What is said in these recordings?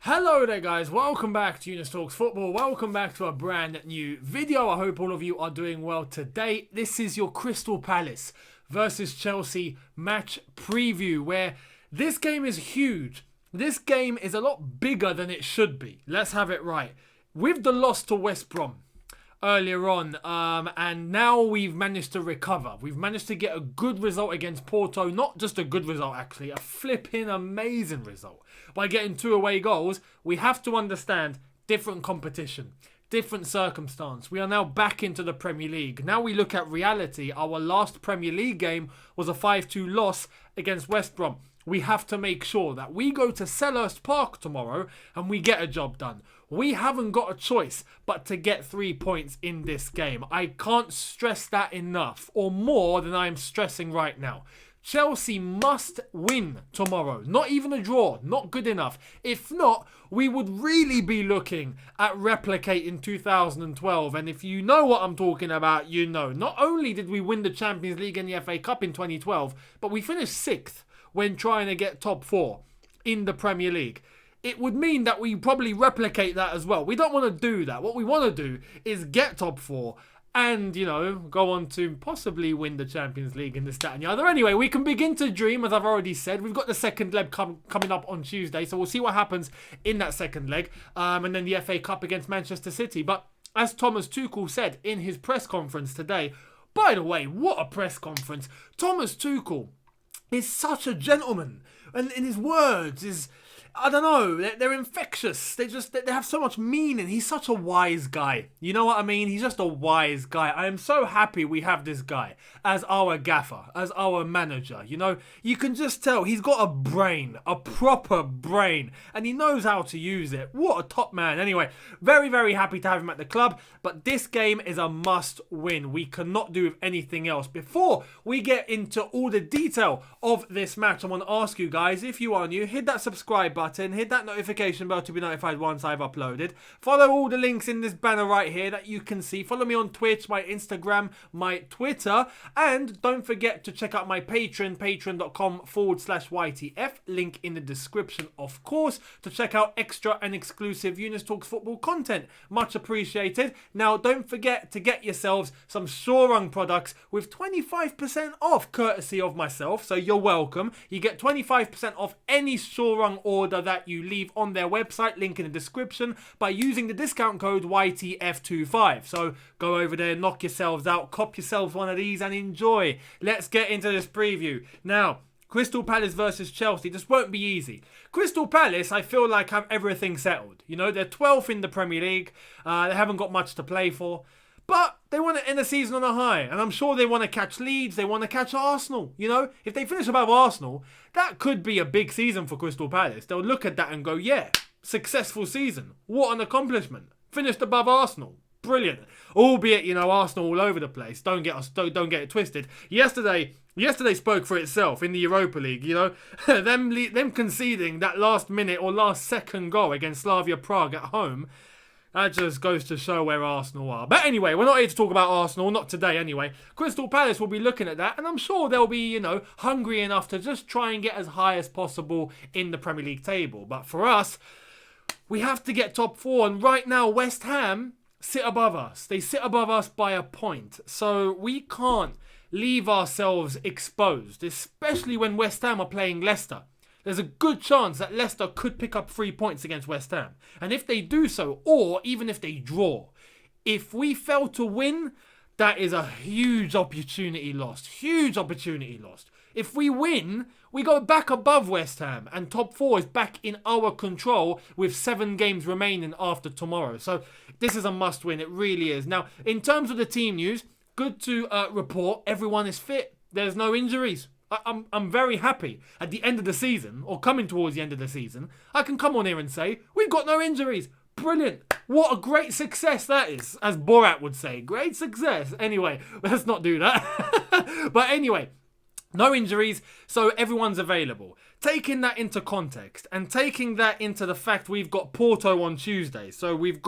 Hello there guys, welcome back to Younes Talks Football, welcome back to a brand new video. I hope all of you are doing well today. This is your Crystal Palace versus Chelsea match preview, where this game is huge. This game is a lot bigger than it should be. Let's have it right. With the loss to West Brom earlier on, and now we've managed to recover. We've managed to get a good result against Porto. Not just a good result actually, a flipping amazing result. By getting 2 away goals, we have to understand different competition, different circumstance. We are now back into the Premier League. Now we look at reality. Our last Premier League game was a 5-2 loss against West Brom. We have to make sure that we go to Selhurst Park tomorrow and we get a job done. We haven't got a choice but to get 3 points in this game. I can't stress that enough, or more than I'm stressing right now. Chelsea must win tomorrow. Not even a draw. Not good enough. If not, we would really be looking at replicating 2012. And if you know what I'm talking about, you know. Not only did we win the Champions League and the FA Cup in 2012, but we finished 6th when trying to get top 4 in the Premier League. It would mean that we probably replicate that as well. We don't want to do that. What we want to do is get top 4 and, go on to possibly win the Champions League in this, that and the other. Anyway, we can begin to dream, as I've already said. We've got the second leg coming up on Tuesday, so we'll see what happens in that second leg. And then the FA Cup against Manchester City. But as Thomas Tuchel said in his press conference today, by the way, what a press conference. Thomas Tuchel is such a gentleman. And in his words is, I don't know, they're infectious. They have so much meaning. He's such a wise guy. You know what I mean? He's just a wise guy. I am so happy we have this guy as our gaffer, as our manager. You can just tell he's got a brain, a proper brain, and he knows how to use it. What a top man. Anyway, very, very happy to have him at the club, but this game is a must win. We cannot do with anything else. Before we get into all the detail of this match, I want to ask you guys, if you are new, hit that subscribe button, hit that notification bell to be notified once I've uploaded. Follow all the links in this banner right here that you can see. Follow me on Twitch, my Instagram, my Twitter, and don't forget to check out my Patreon, patreon.com/YTF, link in the description, of course, to check out extra and exclusive Younes Talks Football content. Much appreciated. Now, don't forget to get yourselves some Shorung products with 25% off, courtesy of myself, so you're welcome. You get 25% off any Shorung order that you leave on their website, link in the description, by using the discount code YTF25. So go over there, knock yourselves out, cop yourselves one of these and enjoy. Let's get into this preview. Now, Crystal Palace versus Chelsea. This won't be easy. Crystal Palace, I feel like, have everything settled. They're 12th in the Premier League. They haven't got much to play for. But they want to end the season on a high. And I'm sure they want to catch Leeds. They want to catch Arsenal. If they finish above Arsenal, that could be a big season for Crystal Palace. They'll look at that and go, yeah, successful season. What an accomplishment. Finished above Arsenal. Brilliant. Albeit, Arsenal all over the place. Don't get it twisted. Yesterday spoke for itself in the Europa League. Them conceding that last minute or last second goal against Slavia Prague at home. That just goes to show where Arsenal are. But anyway, we're not here to talk about Arsenal, not today anyway. Crystal Palace will be looking at that, and I'm sure they'll be, hungry enough to just try and get as high as possible in the Premier League table. But for us, we have to get top 4, and right now West Ham sit above us. They sit above us by a point. So we can't leave ourselves exposed, especially when West Ham are playing Leicester. There's a good chance that Leicester could pick up 3 points against West Ham. And if they do so, or even if they draw, if we fail to win, that is a huge opportunity lost. Huge opportunity lost. If we win, we go back above West Ham, and top 4 is back in our control with 7 games remaining after tomorrow. So this is a must win. It really is. Now, in terms of the team news, good to report everyone is fit. There's no injuries. I'm very happy at the end of the season, or coming towards the end of the season, I can come on here and say, we've got no injuries. Brilliant. What a great success that is, as Borat would say. Great success. Anyway, let's not do that. But anyway, no injuries, so everyone's available. taking that into context and taking that into the fact we've got Porto on Tuesday. So we've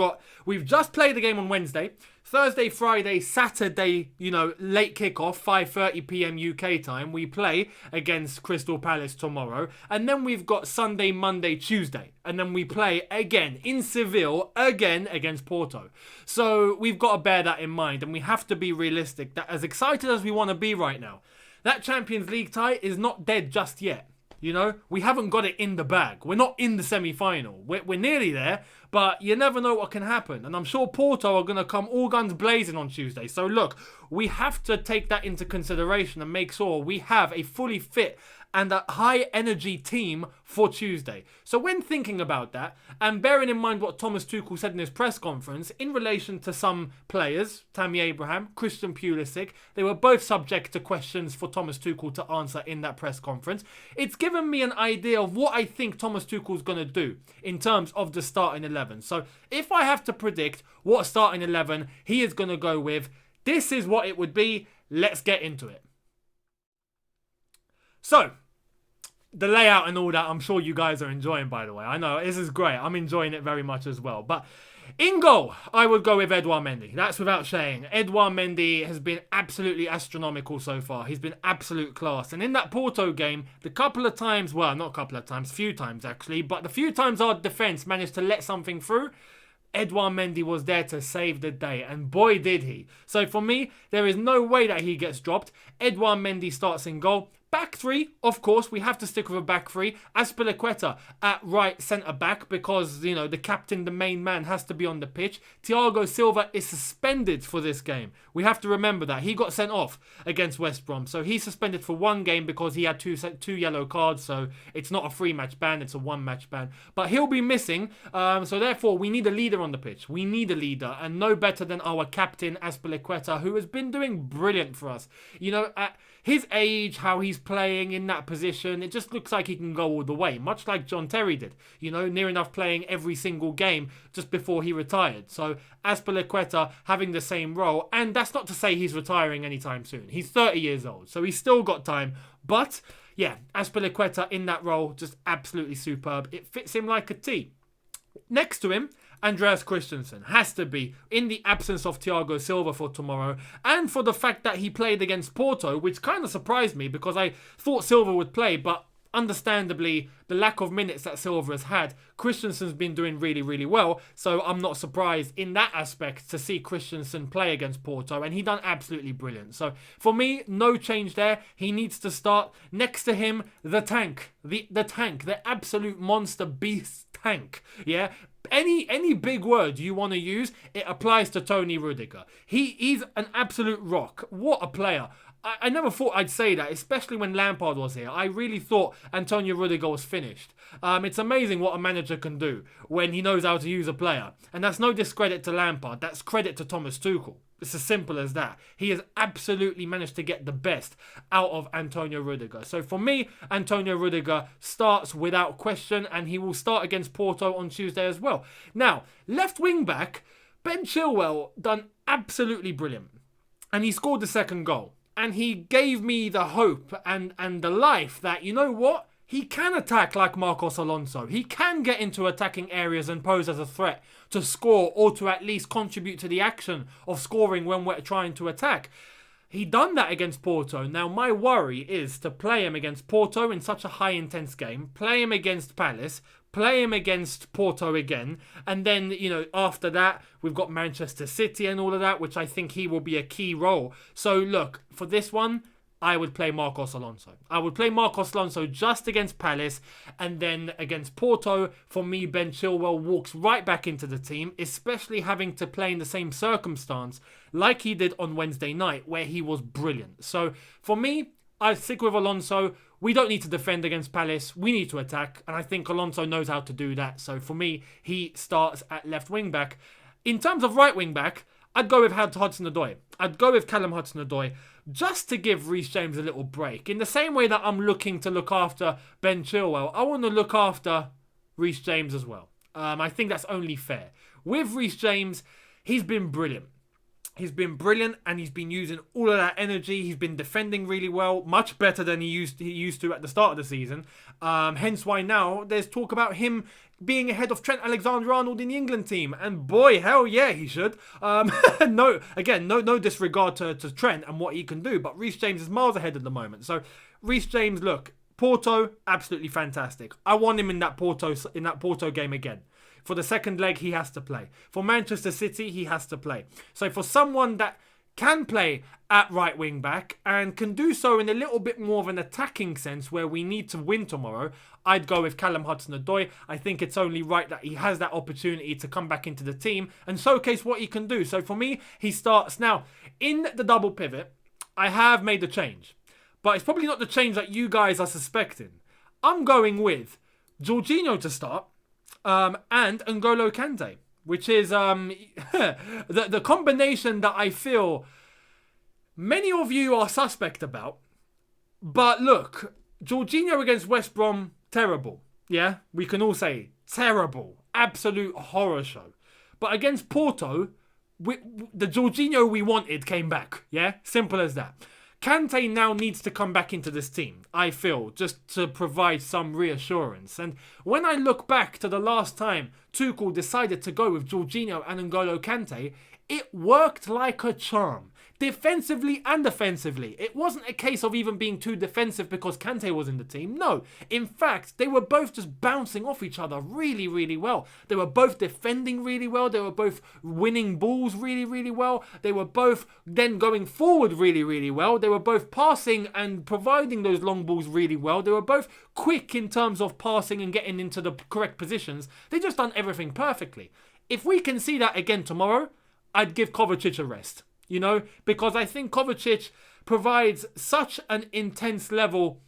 just played the game on Wednesday, Thursday, Friday, Saturday, late kickoff, 5:30 p.m. UK time. We play against Crystal Palace tomorrow. And then we've got Sunday, Monday, Tuesday. And then we play again in Seville, again against Porto. So we've got to bear that in mind. And we have to be realistic that as excited as we want to be right now, that Champions League tie is not dead just yet. We haven't got it in the bag. We're not in the semi-final. We're nearly there, but you never know what can happen. And I'm sure Porto are going to come all guns blazing on Tuesday. So look, we have to take that into consideration and make sure we have a fully fit and a high energy team for Tuesday. So when thinking about that, and bearing in mind what Thomas Tuchel said in his press conference in relation to some players, Tammy Abraham, Christian Pulisic, they were both subject to questions for Thomas Tuchel to answer in that press conference. It's given me an idea of what I think Thomas Tuchel's going to do in terms of the starting 11. So if I have to predict what starting 11 he is going to go with, this is what it would be. Let's get into it. So, the layout and all that, I'm sure you guys are enjoying, by the way. I know, this is great. I'm enjoying it very much as well. But in goal, I would go with Edouard Mendy. That's without saying. Edouard Mendy has been absolutely astronomical so far. He's been absolute class. And in that Porto game, few times actually, but the few times our defence managed to let something through, Edouard Mendy was there to save the day, and boy did he. So for me, there is no way that he gets dropped. Edouard Mendy starts in goal. Back three, of course, we have to stick with a back three. Azpilicueta at right centre-back because, the captain, the main man, has to be on the pitch. Thiago Silva is suspended for this game. We have to remember that. He got sent off against West Brom. So he's suspended for one game because he had two yellow cards. So it's not a 3-match ban, it's a 1-match ban. But he'll be missing. So therefore, we need a leader on the pitch. We need a leader. And no better than our captain, Azpilicueta, who has been doing brilliant for us. At his age, how he's playing in that position, it just looks like he can go all the way, much like John Terry did, near enough playing every single game just before he retired. So Azpilicueta having the same role, and that's not to say he's retiring anytime soon. He's 30 years old, so he's still got time, but yeah, Azpilicueta in that role, just absolutely superb. It fits him like a T. Next to him, Andreas Christensen has to be, in the absence of Thiago Silva for tomorrow, and for the fact that he played against Porto, which kind of surprised me because I thought Silva would play, but understandably, the lack of minutes that Silva has had, Christensen's been doing really, really well, so I'm not surprised in that aspect to see Christensen play against Porto, and he done absolutely brilliant. So for me, no change there. He needs to start. Next to him, the tank, the tank, the absolute monster beast tank, yeah? Any big word you want to use, it applies to Tony Rudiger. He's an absolute rock. What a player. I never thought I'd say that, especially when Lampard was here. I really thought Antonio Rudiger was finished. It's amazing what a manager can do when he knows how to use a player. And that's no discredit to Lampard. That's credit to Thomas Tuchel. It's as simple as that. He has absolutely managed to get the best out of Antonio Rudiger. So for me, Antonio Rudiger starts without question, and he will start against Porto on Tuesday as well. Now, left wing back, Ben Chilwell done absolutely brilliant. And he scored the second goal. And he gave me the hope and the life that, you know what? He can attack like Marcos Alonso. He can get into attacking areas and pose as a threat to score or to at least contribute to the action of scoring when we're trying to attack. He done that against Porto. Now, my worry is to play him against Porto in such a high-intense game, play him against Palace, play him against Porto again, and then, after that, we've got Manchester City and all of that, which I think he will be a key role. So, look, for this one, I would play Marcos Alonso. I would play Marcos Alonso just against Palace, and then against Porto, for me, Ben Chilwell walks right back into the team, especially having to play in the same circumstance like he did on Wednesday night, where he was brilliant. So, for me, I stick with Alonso. We don't need to defend against Palace. We need to attack, and I think Alonso knows how to do that. So, for me, he starts at left wing-back. In terms of right wing-back, I'd go with Hudson-Odoi. I'd go with Callum Hudson-Odoi just to give Reece James a little break. In the same way that I'm looking to look after Ben Chilwell, I want to look after Reece James as well. I think that's only fair. With Reece James, he's been brilliant. He's been brilliant, and he's been using all of that energy. He's been defending really well, much better than he used to at the start of the season. Hence why now there's talk about him being ahead of Trent Alexander-Arnold in the England team. And boy, hell yeah, he should. No disregard to Trent and what he can do, but Reece James is miles ahead at the moment. So Reece James, look, Porto, absolutely fantastic. I want him in that Porto game again. For the second leg, he has to play. For Manchester City, he has to play. So for someone that can play at right wing back and can do so in a little bit more of an attacking sense where we need to win tomorrow, I'd go with Callum Hudson-Odoi. I think it's only right that he has that opportunity to come back into the team and showcase what he can do. So for me, he starts. Now, in the double pivot, I have made a change. But it's probably not the change that you guys are suspecting. I'm going with Jorginho to start. And N'Golo Kante, which is the combination that I feel many of you are suspect about. But look, Jorginho against West Brom, terrible. Yeah, we can all say terrible, absolute horror show. But against Porto, the Jorginho we wanted came back. Yeah, simple as that. Kante now needs to come back into this team, I feel, just to provide some reassurance. And when I look back to the last time Tuchel decided to go with Jorginho and N'Golo Kante, it worked like a charm. Defensively and offensively. It wasn't a case of even being too defensive because Kante was in the team. No. In fact, they were both just bouncing off each other really, really well. They were both defending really well. They were both winning balls really, really well. They were both then going forward really, really well. They were both passing and providing those long balls really well. They were both quick in terms of passing and getting into the correct positions. They just done everything perfectly. If we can see that again tomorrow, I'd give Kovacic a rest. You know, because I think Kovacic provides such an intense level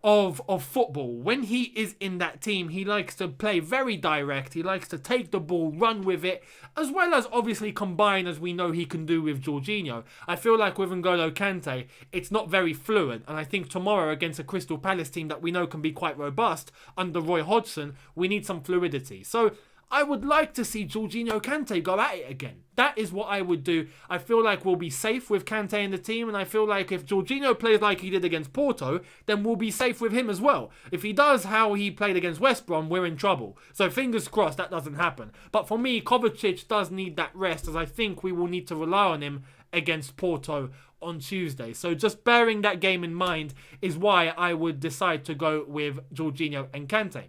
of football. When he is in that team, he likes to play very direct. He likes to take the ball, run with it, as well as obviously combine, as we know he can do with Jorginho. I feel like with N'Golo Kante, it's not very fluid. And I think tomorrow against a Crystal Palace team that we know can be quite robust under Roy Hodgson, we need some fluidity. So I would like to see Jorginho Kante go at it again. That is what I would do. I feel like we'll be safe with Kante in the team, and I feel like if Jorginho plays like he did against Porto, then we'll be safe with him as well. If he does how he played against West Brom, we're in trouble. So fingers crossed that doesn't happen. But for me, Kovacic does need that rest, as I think we will need to rely on him against Porto on Tuesday. So just bearing that game in mind is why I would decide to go with Jorginho and Kante.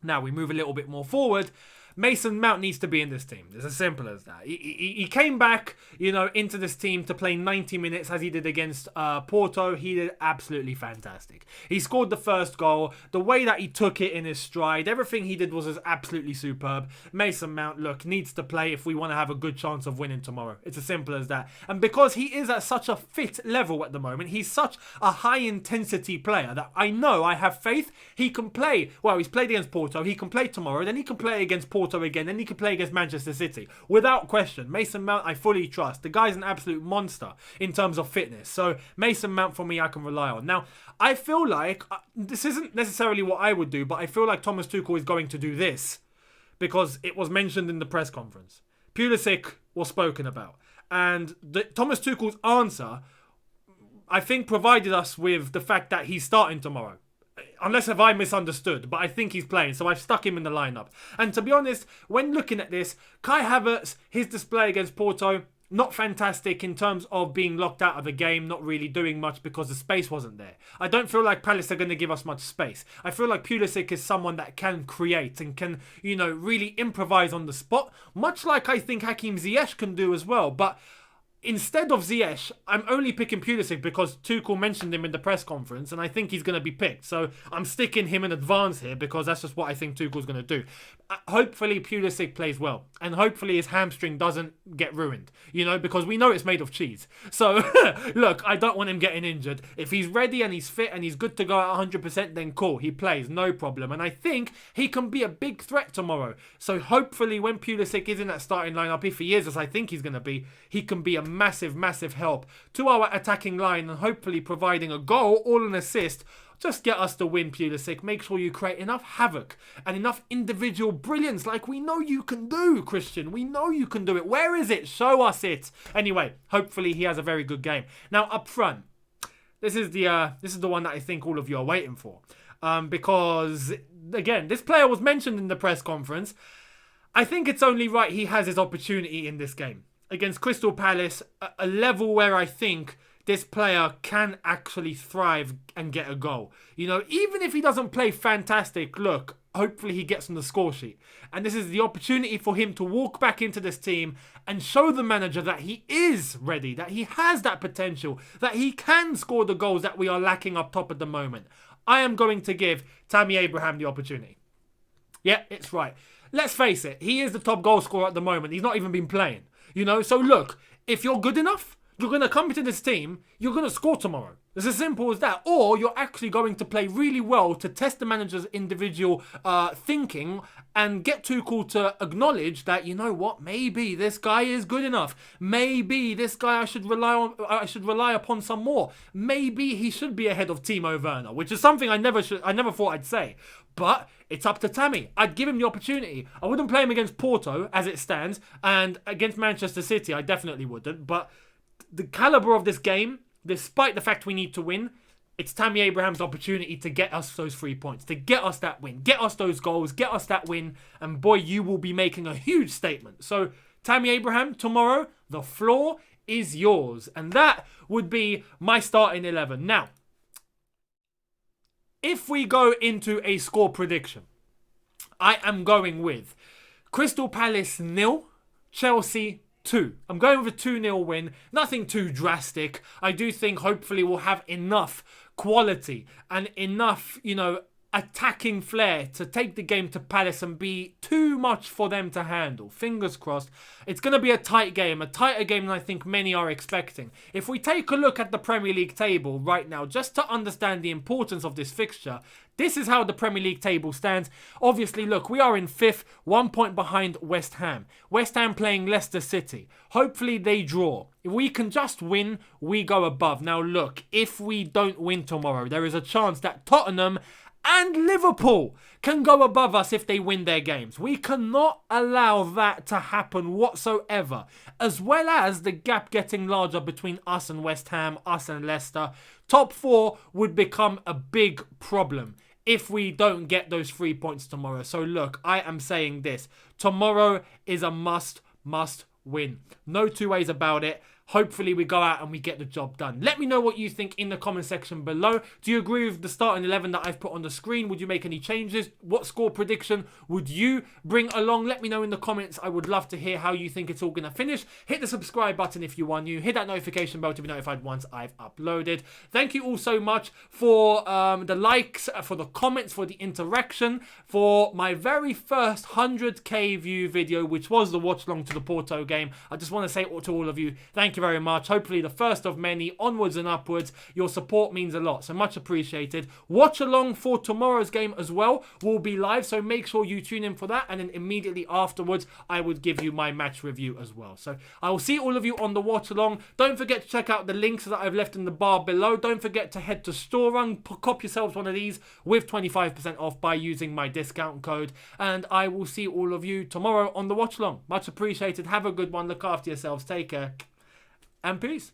Now we move a little bit more forward. Mason Mount needs to be in this team. It's as simple as that. He came back, into this team to play 90 minutes as he did against Porto. He did absolutely fantastic. He scored the first goal. The way that he took it in his stride, everything he did was absolutely superb. Mason Mount, look, needs to play if we want to have a good chance of winning tomorrow. It's as simple as that. And because he is at such a fit level at the moment, he's such a high-intensity player that I have faith he can play. Well, he's played against Porto. He can play tomorrow. Then he can play against Porto again, and he can play against Manchester City without question. Mason Mount I fully trust. The guy's an absolute monster in terms of fitness, so Mason Mount for me I can rely on. Now I feel like this isn't necessarily what I would do, but I feel like Thomas Tuchel is going to do this because it was mentioned in the press conference. Pulisic was spoken about, and Thomas Tuchel's answer I think provided us with the fact that he's starting tomorrow. Unless have I misunderstood, but I think he's playing, so I've stuck him in the lineup. And to be honest, when looking at this, Kai Havertz, his display against Porto, not fantastic in terms of being locked out of the game, not really doing much because the space wasn't there. I don't feel like Palace are going to give us much space. I feel like Pulisic is someone that can create and can, really improvise on the spot, much like I think Hakim Ziyech can do as well. But instead of Ziyech, I'm only picking Pulisic because Tuchel mentioned him in the press conference and I think he's going to be picked. So I'm sticking him in advance here because that's just what I think Tuchel's going to do. Hopefully Pulisic plays well and hopefully his hamstring doesn't get ruined, because we know it's made of cheese. So look, I don't want him getting injured. If he's ready and he's fit and he's good to go at 100%, then cool, he plays, no problem. And I think he can be a big threat tomorrow. So hopefully when Pulisic is in that starting lineup, if he is, as I think he's going to be, he can be a massive help to our attacking line and hopefully providing a goal or an assist Just get us the win, Pulisic. Make sure you create enough havoc and enough individual brilliance like we know you can do, Christian. We know you can do it. Where is it? Show us it. Anyway, hopefully he has a very good game. Now, up front, this is the one that I think all of you are waiting for. Because, again, this player was mentioned in the press conference. I think it's only right he has his opportunity in this game. Against Crystal Palace, a level where I think this player can actually thrive and get a goal. You know, even if he doesn't play fantastic, look, hopefully he gets on the score sheet. And this is the opportunity for him to walk back into this team and show the manager that he is ready, that he has that potential, that he can score the goals that we are lacking up top at the moment. I am going to give Tammy Abraham the opportunity. Yeah, it's right. Let's face it, he is the top goal scorer at the moment. He's not even been playing. You know, so look, if you're good enough, you're going to come into this team, you're going to score tomorrow. It's as simple as that. Or you're actually going to play really well to test the manager's individual thinking and get Tuchel to acknowledge that, you know what, maybe this guy is good enough. Maybe this guy I should rely upon some more. Maybe he should be ahead of Timo Werner, which is something I never thought I'd say. But it's up to Tammy. I'd give him the opportunity. I wouldn't play him against Porto as it stands, and against Manchester City I definitely wouldn't. But the calibre of this game, despite the fact we need to win, it's Tammy Abraham's opportunity to get us those 3 points, to get us that win, get us those goals, get us that win, and boy, you will be making a huge statement. So, Tammy Abraham, tomorrow, the floor is yours. And that would be my starting 11. Now, if we go into a score prediction, I am going with Crystal Palace 0, Chelsea 2. I'm going with a 2-0 win. Nothing too drastic. I do think hopefully we'll have enough quality and enough, you know, attacking flair to take the game to Palace and be too much for them to handle. Fingers crossed. It's going to be a tight game, a tighter game than I think many are expecting. If we take a look at the Premier League table right now, just to understand the importance of this fixture, this is how the Premier League table stands. Obviously, look, we are in 5th, 1 point behind West Ham. West Ham playing Leicester City. Hopefully they draw. If we can just win, we go above. Now look, if we don't win tomorrow, there is a chance that Tottenham and Liverpool can go above us if they win their games. We cannot allow that to happen whatsoever. As well as the gap getting larger between us and West Ham, us and Leicester. Top 4 would become a big problem if we don't get those 3 points tomorrow. So look, I am saying this. Tomorrow is a must win. No two ways about it. Hopefully we go out and we get the job done. Let me know what you think in the comment section below. Do you agree with the starting 11 that I've put on the screen? Would you make any changes? What score prediction would you bring along? Let me know in the comments. I would love to hear how you think it's all going to finish. Hit the subscribe button if you are new. Hit that notification bell to be notified once I've uploaded. Thank you all so much for the likes, for the comments, for the interaction, for my very first 100k view video, which was the watch along to the Porto game. I just want to say to all of you, thank you very much. Hopefully the first of many, onwards and upwards. Your support means a lot, so much appreciated. Watch along for tomorrow's game as well will be live, so make sure you tune in for that, and then immediately afterwards I would give you my match review as well. So I will see all of you on the watch along. Don't forget to check out the links that I've left in the bar below. Don't forget to head to Store Run, cop yourselves one of these with 25% off by using my discount code, and I will see all of you tomorrow on the watch along. Much appreciated. Have a good one. Look after yourselves. Take care. And peace.